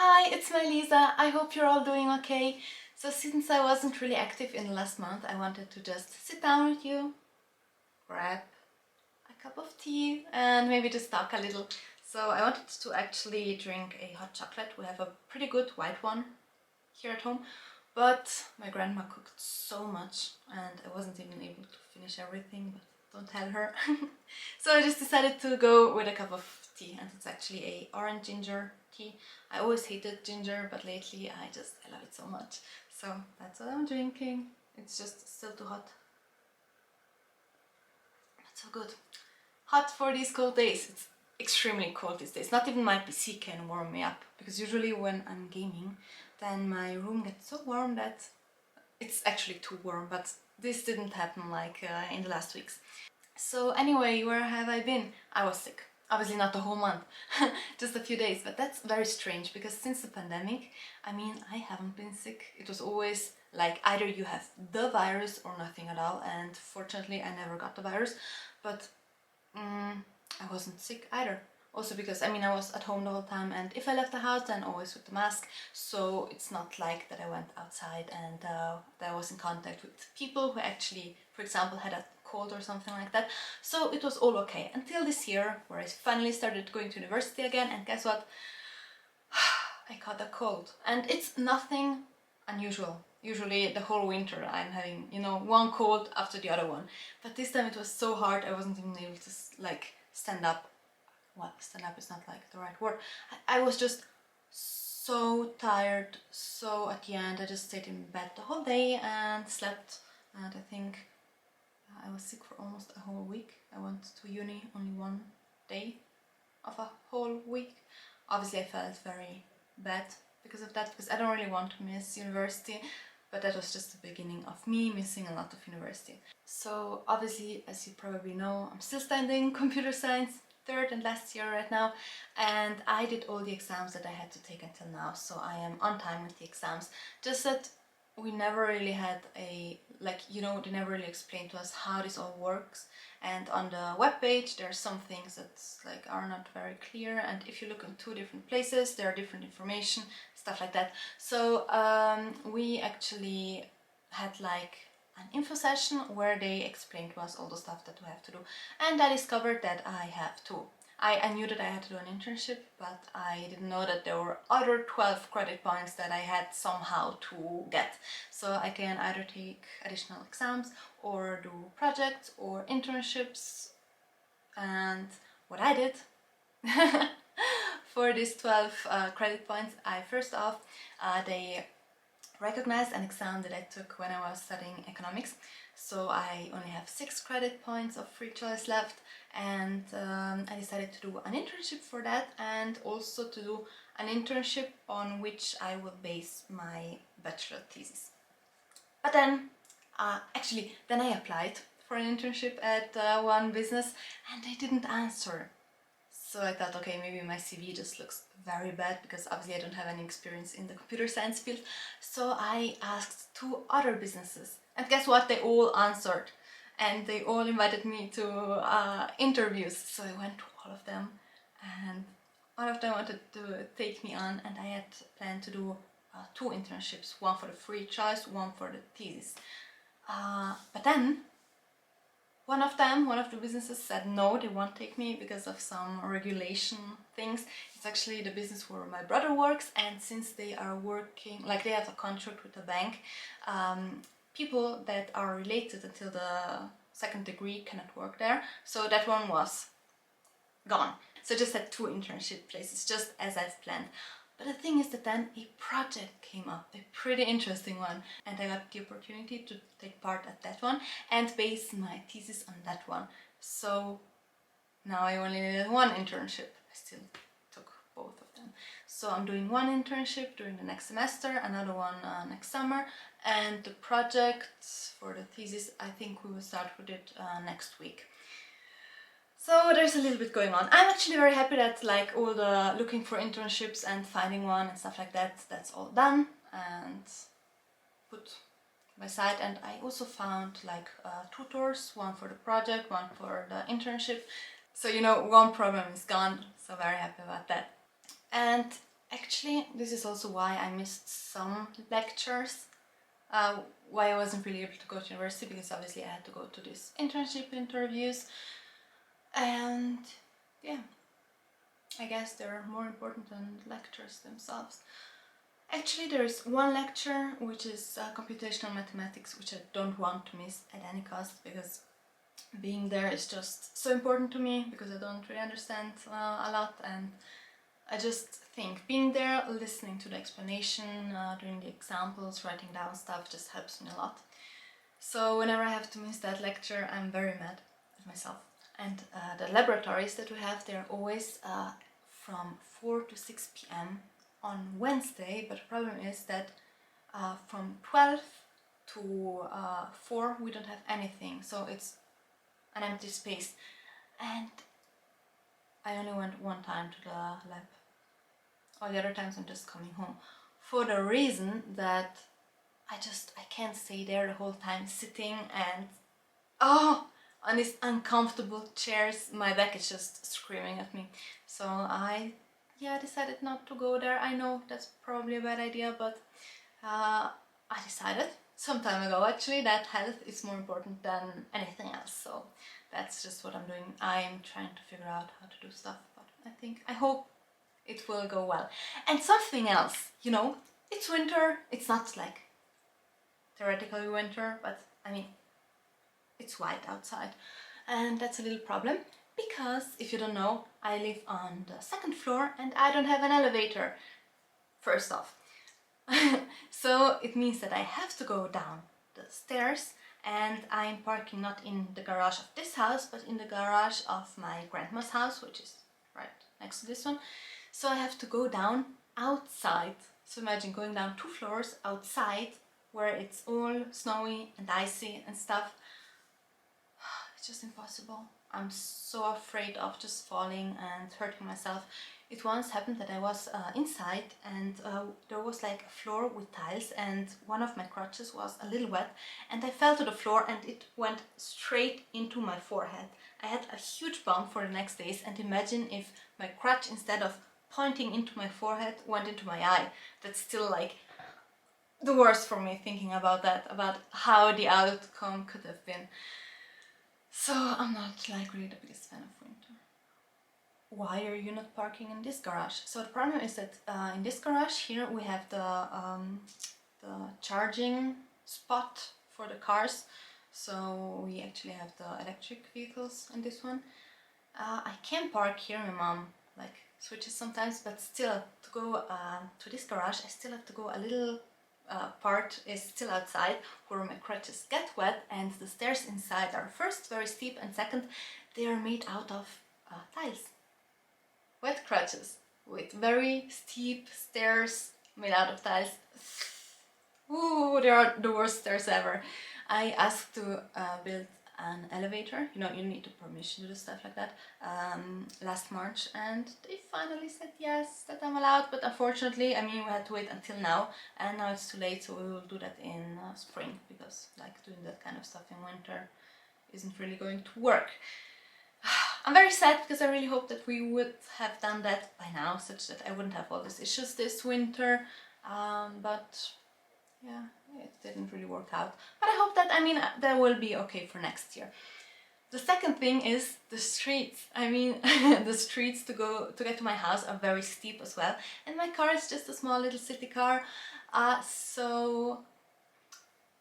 Hi, it's my Lisa. I hope you're all doing okay. So since I wasn't really active in the last month, I wanted to just sit down with you, grab a cup of tea and maybe just talk a little. So I wanted to actually drink a hot chocolate. We have a pretty good white one here at home, but my grandma cooked so much and I wasn't even able to finish everything, but don't tell her. So I just decided to go with a cup of tea, and it's actually a orange ginger tea. I always hated ginger, but lately I love it so much. So that's what I'm drinking. It's just still too hot. That's so good. Hot for these cold days. It's extremely cold these days. Not even my PC can warm me up, because usually when I'm gaming, then my room gets so warm that it's actually too warm, but this didn't happen like in the last weeks. So anyway, where have I been? I was sick. Obviously not the whole month, just a few days, but that's very strange because since the pandemic, I haven't been sick. It was always like either you have the virus or nothing at all, and fortunately I never got the virus, but I wasn't sick either. Also because I was at home the whole time, and if I left the house then always with the mask, so it's not like that I went outside and that I was in contact with people who actually, for example, had a cold or something like that. So it was all okay until this year, where I finally started going to university again, and guess what? I caught a cold, and it's nothing unusual. Usually the whole winter I'm having, one cold after the other one, but this time it was so hard I wasn't even able to stand up. Well, stand up is not like the right word. I was just so tired, so at the end I just stayed in bed the whole day and slept, and I think I was sick for almost a whole week. I went to uni only one day of a whole week. Obviously I felt very bad because of that, because I don't really want to miss university, but that was just the beginning of me missing a lot of university. So obviously, as you probably know, I'm still studying computer science, third and last year right now, and I did all the exams that I had to take until now, so I am on time with the exams. Just that we never really had they never really explained to us how this all works, and on the webpage there are some things that are not very clear, and if you look in two different places there are different information, stuff like that. So we actually had an info session where they explained to us all the stuff that we have to do, and I discovered that I have to. I knew that I had to do an internship, but I didn't know that there were other 12 credit points that I had somehow to get. So I can either take additional exams or do projects or internships. And what I did for these 12 credit points, they recognized an exam that I took when I was studying economics. So I only have 6 credit points of free choice left, and I decided to do an internship for that, and also to do an internship on which I will base my bachelor thesis. But then, then I applied for an internship at one business and they didn't answer. So I thought, okay, maybe my CV just looks very bad because obviously I don't have any experience in the computer science field. So I asked 2 other businesses, and guess what? They all answered, and they all invited me to interviews. So I went to all of them, and all of them wanted to take me on, and I had planned to do 2 internships, one for the free choice, one for the thesis. But then one of the businesses said no, they won't take me because of some regulation things. It's actually the business where my brother works, and since they are working, they have a contract with the bank, people that are related until the 2nd degree cannot work there. So that one was gone. So I just had 2 internship places, just as I've planned. But the thing is that then a project came up, a pretty interesting one, and I got the opportunity to take part at that one and base my thesis on that one. So now I only needed 1 internship. I still took both of them. So I'm doing 1 internship during the next semester, another one next summer, and the project for the thesis, I think we will start with it next week. So there's a little bit going on. I'm actually very happy that all the looking for internships and finding one and stuff like that, that's all done and put by side. And I also found tutors, one for the project, one for the internship. So one problem is gone, so very happy about that. And Actually, this is also why I missed some lectures, why I wasn't really able to go to university, because obviously I had to go to these internship interviews, and yeah, I guess they're more important than lectures themselves. Actually, there is one lecture which is computational mathematics, which I don't want to miss at any cost, because being there is just so important to me, because I don't really understand a lot, and I just think being there, listening to the explanation, doing the examples, writing down stuff just helps me a lot. So whenever I have to miss that lecture, I'm very mad at myself. And the laboratories that we have, they're always from 4 to 6 p.m. on Wednesday, but the problem is that from 12 to 4 we don't have anything, so it's an empty space. And I only went one time to the lab. All the other times I'm just coming home, for the reason that I can't stay there the whole time sitting and on these uncomfortable chairs. My back is just screaming at me. So I decided not to go there. I know that's probably a bad idea, but I decided some time ago actually that health is more important than anything else. So that's just what I'm doing. I'm trying to figure out how to do stuff, but I hope it will go well. And something else, you know, it's winter. It's not like theoretically winter, but I mean, it's white outside, and that's a little problem, because if you don't know, I live on the second floor and I don't have an elevator, first off. So it means that I have to go down the stairs, and I'm parking not in the garage of this house, but in the garage of my grandma's house, which is right next to this one. So I have to go down outside. So imagine going down 2 floors outside where it's all snowy and icy and stuff. It's just impossible. I'm so afraid of just falling and hurting myself. It once happened that I was inside, and there was like a floor with tiles, and one of my crutches was a little wet, and I fell to the floor and it went straight into my forehead. I had a huge bump for the next days, and imagine if my crutch, instead of pointing into my forehead, went into my eye. That's still like the worst for me, thinking about that, about how the outcome could have been. So I'm not like really the biggest fan of winter. Why are you not parking in this garage? So the problem is that in this garage here we have the charging spot for the cars. So we actually have the electric vehicles in this one. I can park here. My mom like switches sometimes, but still to go to this garage, I still have to go a little part is still outside where my crutches get wet, and the stairs inside are first very steep, and second they are made out of tiles. Wet crutches with very steep stairs made out of tiles. Ooh, they are the worst stairs ever. I asked to build an elevator, you know, you need to permission to do stuff like that, last March, and they finally said yes, that I'm allowed, but unfortunately, I mean, we had to wait until now, and now it's too late, so we will do that in spring, because like doing that kind of stuff in winter isn't really going to work. I'm very sad, because I really hope that we would have done that by now, such that I wouldn't have all these issues this winter, but yeah, it didn't really work out. But I hope that, I mean, that will be okay for next year. The second thing is the streets. I mean, the streets to get to my house are very steep as well, and my car is just a small little city car, so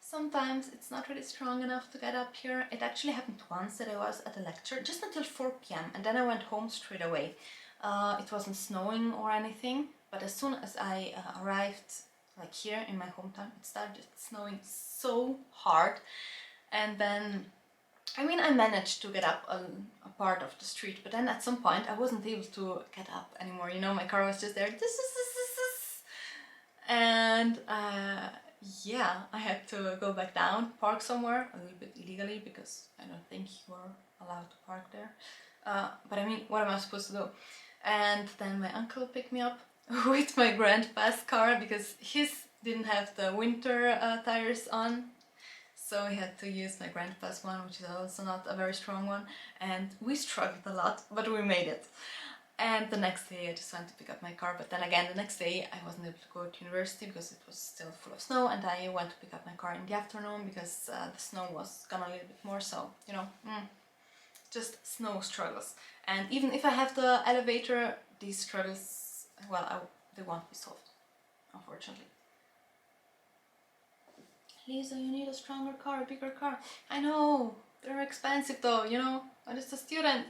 sometimes it's not really strong enough to get up here. It actually happened once that I was at a lecture just until 4 p.m. and then I went home straight away. It wasn't snowing or anything, but as soon as I arrived like here in my hometown, it started snowing so hard, and then I mean, I managed to get up a part of the street, but then at some point I wasn't able to get up anymore, you know, my car was just there, and yeah, I had to go back down, park somewhere, a little bit illegally, because I don't think you are allowed to park there, but I mean, what am I supposed to do? And then my uncle picked me up with my grandpa's car, because his didn't have the winter tires on, so he had to use my grandpa's one, which is also not a very strong one, and we struggled a lot, but we made it. And the next day I just went to pick up my car, but then again the next day I wasn't able to go to university because it was still full of snow, and I went to pick up my car in the afternoon because the snow was gone a little bit more, so you know, just snow struggles. And even if I have the elevator, these struggles, well, they won't be solved, unfortunately. Lisa, you need a stronger car, a bigger car. I know, they're expensive though, you know, I'm just a student.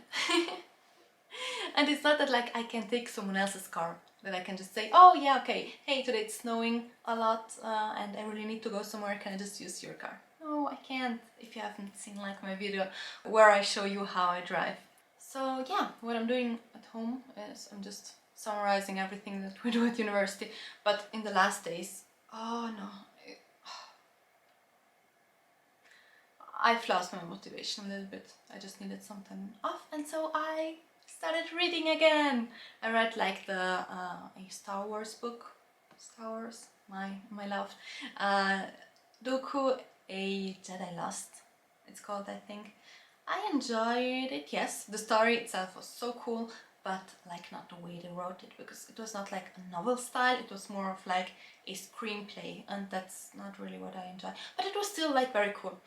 And it's not that like I can take someone else's car, that I can just say, oh yeah, okay, hey, today it's snowing a lot and I really need to go somewhere, can I just use your car? No, I can't, if you haven't seen like my video where I show you how I drive. So yeah, what I'm doing at home is I'm just summarizing everything that we do at university, but in the last days, oh no, I've lost my motivation a little bit. I just needed some time off, and so I started reading again. I read like a Star Wars book, Star Wars, my love, Dooku, a Jedi Lost, it's called, I think. I enjoyed it, yes. The story itself was so cool, but like not the way they wrote it, because it was not like a novel style, it was more of like a screenplay, and that's not really what I enjoy. But it was still like very cool.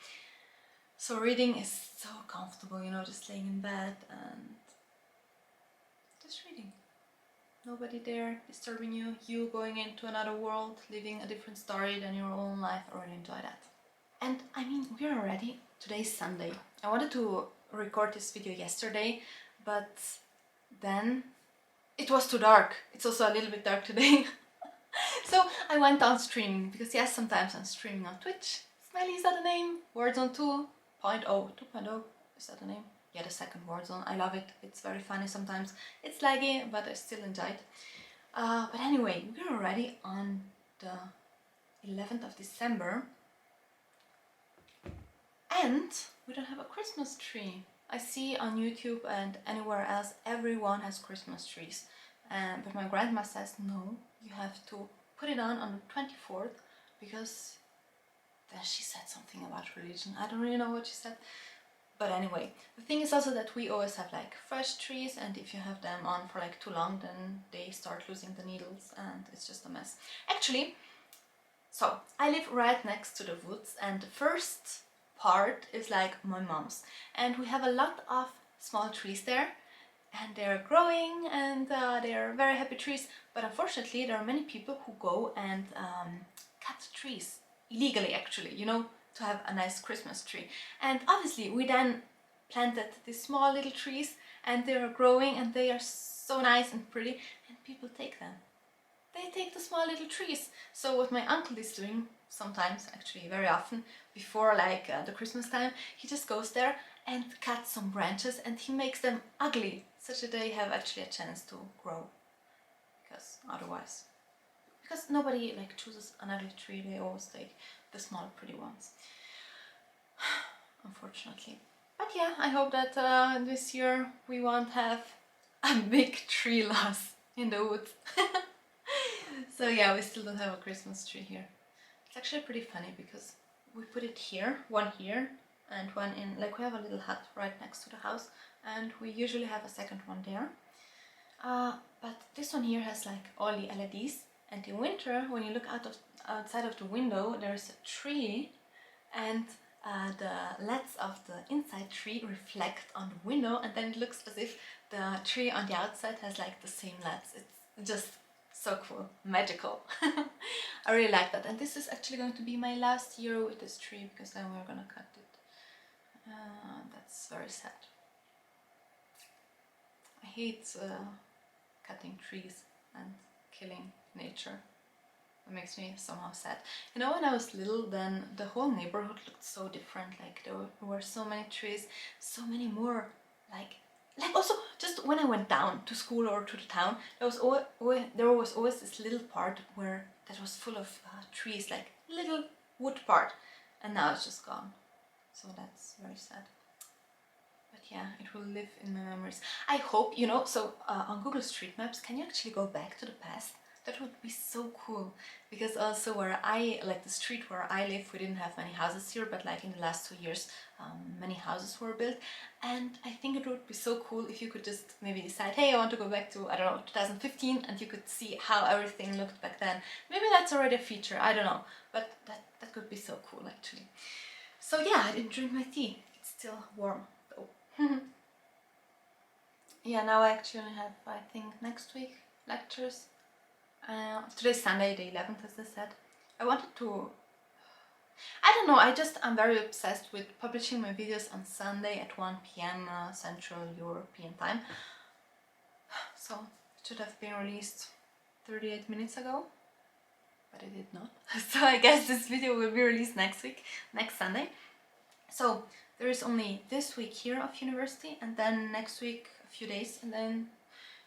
So reading is so comfortable, you know, just laying in bed and just reading. Nobody there disturbing you, you going into another world, living a different story than your own life. I really enjoy that. And I mean, we're already, today's Sunday. I wanted to record this video yesterday, but then it was too dark. It's also a little bit dark today. So I went on streaming, because yes, sometimes I'm streaming on Twitch. Smiley, is that the name? Warzone 2.0, is that the name? Yeah, the second Warzone. I love it. It's very funny sometimes. It's laggy, but I still enjoy it. But anyway, we're already on the 11th of December. And we don't have a Christmas tree. I see on YouTube and anywhere else everyone has Christmas trees. But my grandma says no, you have to put it on the 24th, because then she said something about religion. I don't really know what she said. But anyway, the thing is also that we always have like fresh trees, and if you have them on for like too long, then they start losing the needles and it's just a mess. Actually, so I live right next to the woods, and the first part is like my mom's, and we have a lot of small trees there, and they're growing, and they're very happy trees. But unfortunately there are many people who go and cut trees illegally, actually, you know, to have a nice Christmas tree. And obviously we then planted these small little trees, and they are growing and they are so nice and pretty, and people take them. They take the small little trees. So what my uncle is doing sometimes, actually very often, before like the Christmas time, he just goes there and cuts some branches and he makes them ugly, such that they have actually a chance to grow. Because otherwise, because nobody like chooses an ugly tree, they always take the small pretty ones. Unfortunately. But yeah, I hope that this year we won't have a big tree loss in the woods. So yeah, we still don't have a Christmas tree here. It's actually pretty funny because we put it here, one here, and one in, like we have a little hut right next to the house, and we usually have a second one there. But this one here has like all the LEDs, and in winter, when you look outside of the window, there's a tree, and the LEDs of the inside tree reflect on the window, and then it looks as if the tree on the outside has like the same LEDs. It's just so cool, magical. I really like that, and this is actually going to be my last year with this tree, because then we're gonna cut it. That's very sad. I hate cutting trees and killing nature. It makes me somehow sad. You know, when I was little, then the whole neighborhood looked so different. Like there were so many trees, so many more. Like also just when I went down to school or to the town, there was always this little part where that was full of trees, like little wood part, and now it's just gone. So that's very sad. But yeah, it will live in my memories. I hope, you know, so on Google Street Maps, can you actually go back to the past? That would be so cool, because also where I, like the street where I live, we didn't have many houses here, but like in the last 2 years many houses were built, and I think it would be so cool if you could just maybe decide, hey, I want to go back to, I don't know, 2015, and you could see how everything looked back then. Maybe that's already a feature, I don't know, but that could be so cool actually. So yeah, I didn't drink my tea, it's still warm though. Yeah, now I actually have, I think, next week lectures. Today's Sunday, the 11th, as I said. I wanted to... I don't know, I'm very obsessed with publishing my videos on Sunday at 1 p.m. Central European time. So, it should have been released 38 minutes ago, but it did not. So I guess this video will be released next week, next Sunday. So, there is only this week here of university, and then next week a few days, and then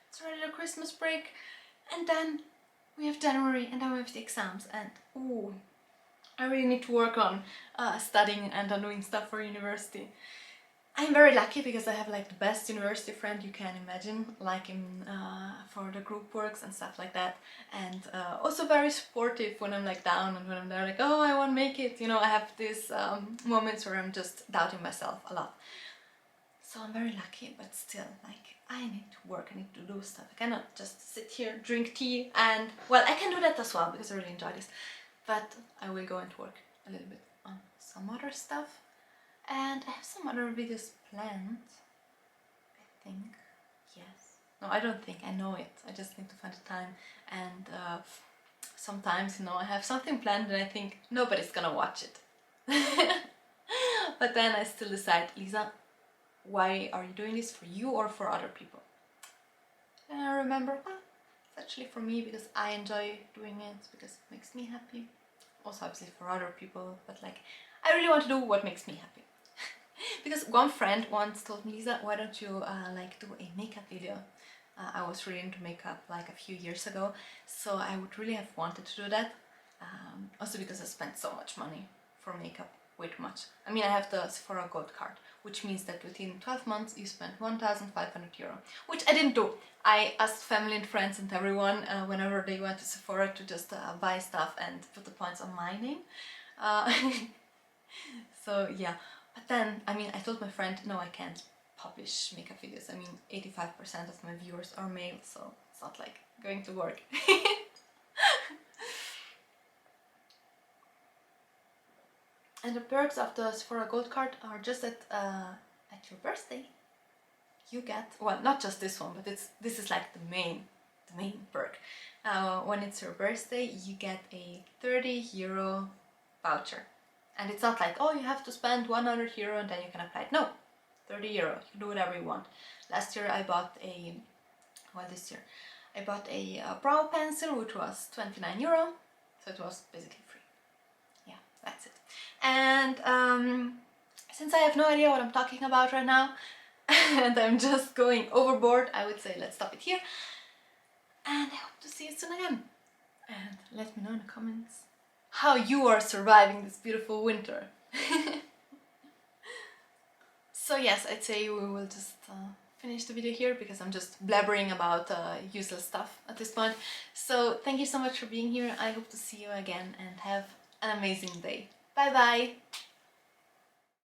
it's already the Christmas break, and then we have January, and then we have the exams, and ooh, I really need to work on studying and on doing stuff for university. I'm very lucky because I have like the best university friend you can imagine, like in for the group works and stuff like that, and also very supportive when I'm like down and when I'm there like, oh, I won't make it, you know. I have these moments where I'm just doubting myself a lot. So I'm very lucky, but still, like, I need to work, I need to do stuff. I cannot just sit here, drink tea, and, well, I can do that as well, because I really enjoy this. But I will go and work a little bit on some other stuff. And I have some other videos planned, I think, yes. No, I don't think, I know it. I just need to find the time. And sometimes, you know, I have something planned and I think nobody's gonna watch it. But then I still decide, Lisa, why are you doing this, for you or for other people? And I remember, well, it's actually for me because I enjoy doing it, because it makes me happy. Also obviously for other people, but like, I really want to do what makes me happy. Because one friend once told me, Lisa, why don't you like do a makeup video? I was really into makeup like a few years ago, so I would really have wanted to do that. Also because I spent so much money for makeup, way too much. I mean, I have the Sephora Gold card, which means that within 12 months you spend 1,500 euro, which I didn't do. I asked family and friends and everyone whenever they went to Sephora to just buy stuff and put the points on my name. So yeah, but then, I mean, I told my friend, no, I can't publish makeup videos. I mean, 85% of my viewers are male, so it's not like going to work. And the perks of the Sephora Gold card are just that at your birthday you get, well, not just this one, but this is like the main perk. When it's your birthday, you get a 30 euro voucher. And it's not like, oh, you have to spend 100 euro and then you can apply it. No, 30 euro, you can do whatever you want. Last year I bought a, well, this year I bought a brow pencil, which was 29 euro, so it was basically free. Yeah, that's it. And since I have no idea what I'm talking about right now, and I'm just going overboard, I would say let's stop it here. And I hope to see you soon again. And let me know in the comments how you are surviving this beautiful winter. So yes, I'd say we will just finish the video here because I'm just blabbering about useless stuff at this point. So thank you so much for being here. I hope to see you again and have an amazing day. Bye bye!